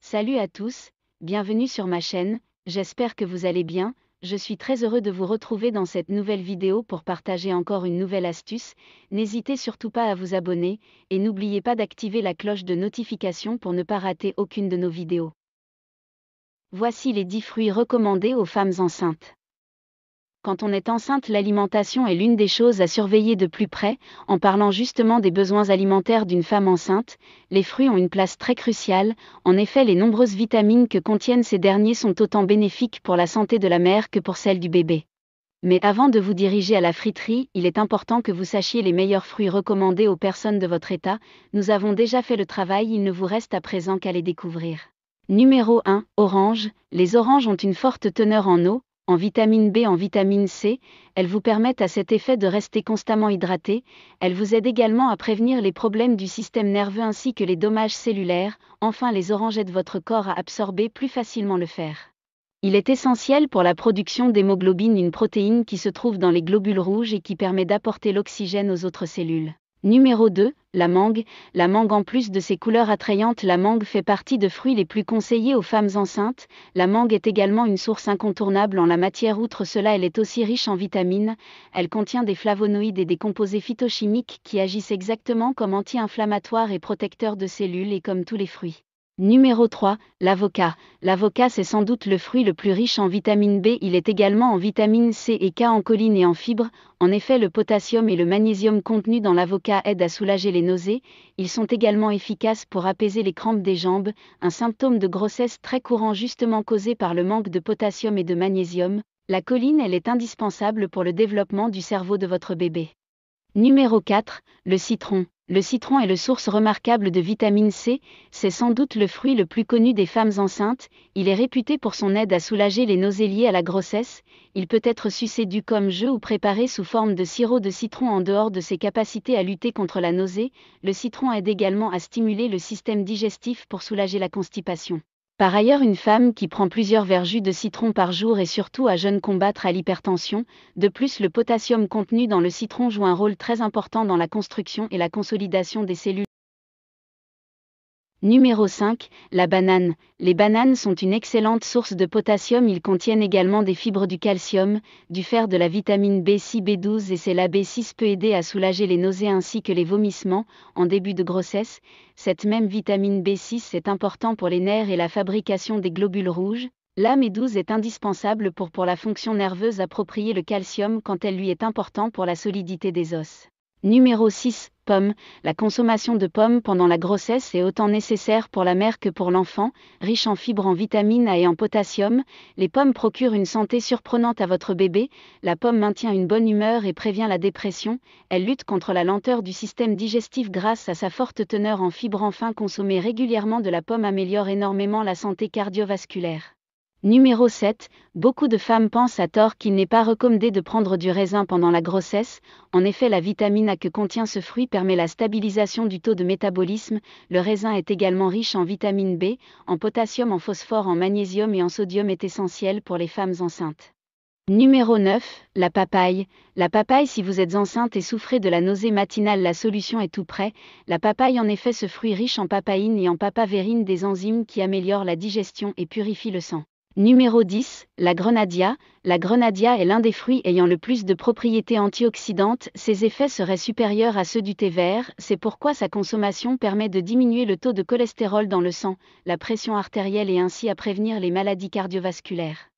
Salut à tous, bienvenue sur ma chaîne, j'espère que vous allez bien, je suis très heureux de vous retrouver dans cette nouvelle vidéo pour partager encore une nouvelle astuce. N'hésitez surtout pas à vous abonner, et n'oubliez pas d'activer la cloche de notification pour ne pas rater aucune de nos vidéos. Voici les 10 fruits recommandés aux femmes enceintes. Quand on est enceinte, l'alimentation est l'une des choses à surveiller de plus près. En parlant justement des besoins alimentaires d'une femme enceinte, les fruits ont une place très cruciale. En effet, les nombreuses vitamines que contiennent ces derniers sont autant bénéfiques pour la santé de la mère que pour celle du bébé. Mais avant de vous diriger à la friterie, il est important que vous sachiez les meilleurs fruits recommandés aux personnes de votre état. Nous avons déjà fait le travail, il ne vous reste à présent qu'à les découvrir. Numéro 1. Orange. Les oranges ont une forte teneur en eau, en vitamine B, en vitamine C, elles vous permettent à cet effet de rester constamment hydraté. Elles vous aident également à prévenir les problèmes du système nerveux ainsi que les dommages cellulaires. Enfin, les oranges aident votre corps à absorber plus facilement le fer. Il est essentiel pour la production d'hémoglobine, une protéine qui se trouve dans les globules rouges et qui permet d'apporter l'oxygène aux autres cellules. Numéro 2, la mangue. La mangue, en plus de ses couleurs attrayantes, la mangue fait partie des fruits les plus conseillés aux femmes enceintes. La mangue est également une source incontournable en la matière. Outre cela, elle est aussi riche en vitamines. Elle contient des flavonoïdes et des composés phytochimiques qui agissent exactement comme anti-inflammatoires et protecteurs de cellules, et comme tous les fruits. Numéro 3, l'avocat. L'avocat, c'est sans doute le fruit le plus riche en vitamine B. Il est également en vitamine C et K, en choline et en fibres. En effet, le potassium et le magnésium contenus dans l'avocat aident à soulager les nausées. Ils sont également efficaces pour apaiser les crampes des jambes, un symptôme de grossesse très courant justement causé par le manque de potassium et de magnésium. La choline, elle est indispensable pour le développement du cerveau de votre bébé. Numéro 4, le citron. Le citron est la source remarquable de vitamine C, c'est sans doute le fruit le plus connu des femmes enceintes. Il est réputé pour son aide à soulager les nausées liées à la grossesse. Il peut être sucé du comme jus ou préparé sous forme de sirop de citron. En dehors de ses capacités à lutter contre la nausée, le citron aide également à stimuler le système digestif pour soulager la constipation. Par ailleurs, une femme qui prend plusieurs verres jus de citron par jour et surtout à jeûne combattre à l'hypertension. De plus, le potassium contenu dans le citron joue un rôle très important dans la construction et la consolidation des cellules. Numéro 5, la banane. Les bananes sont une excellente source de potassium. Ils contiennent également des fibres, du calcium, du fer, de la vitamine B6, B12 et C. La B6 peut aider à soulager les nausées ainsi que les vomissements en début de grossesse. Cette même vitamine B6 est importante pour les nerfs et la fabrication des globules rouges. La B12 est indispensable pour la fonction nerveuse appropriée. Le calcium, quant à lui, est important pour la solidité des os. Numéro 6, pommes. La consommation de pommes pendant la grossesse est autant nécessaire pour la mère que pour l'enfant. Riche en fibres, en vitamine A et en potassium, les pommes procurent une santé surprenante à votre bébé. La pomme maintient une bonne humeur et prévient la dépression. Elle lutte contre la lenteur du système digestif grâce à sa forte teneur en fibres. Enfin, consommer régulièrement de la pomme améliore énormément la santé cardiovasculaire. Numéro 7, beaucoup de femmes pensent à tort qu'il n'est pas recommandé de prendre du raisin pendant la grossesse. En effet, la vitamine A que contient ce fruit permet la stabilisation du taux de métabolisme. Le raisin est également riche en vitamine B, en potassium, en phosphore, en magnésium et en sodium, est essentiel pour les femmes enceintes. Numéro 9, la papaye. La papaye, si vous êtes enceinte et souffrez de la nausée matinale, la solution est tout près. La papaye, en effet, ce fruit riche en papaïne et en papavérine, des enzymes qui améliorent la digestion et purifient le sang. Numéro 10, la grenadia. La grenadia est l'un des fruits ayant le plus de propriétés antioxydantes. Ses effets seraient supérieurs à ceux du thé vert, c'est pourquoi sa consommation permet de diminuer le taux de cholestérol dans le sang, la pression artérielle et ainsi à prévenir les maladies cardiovasculaires.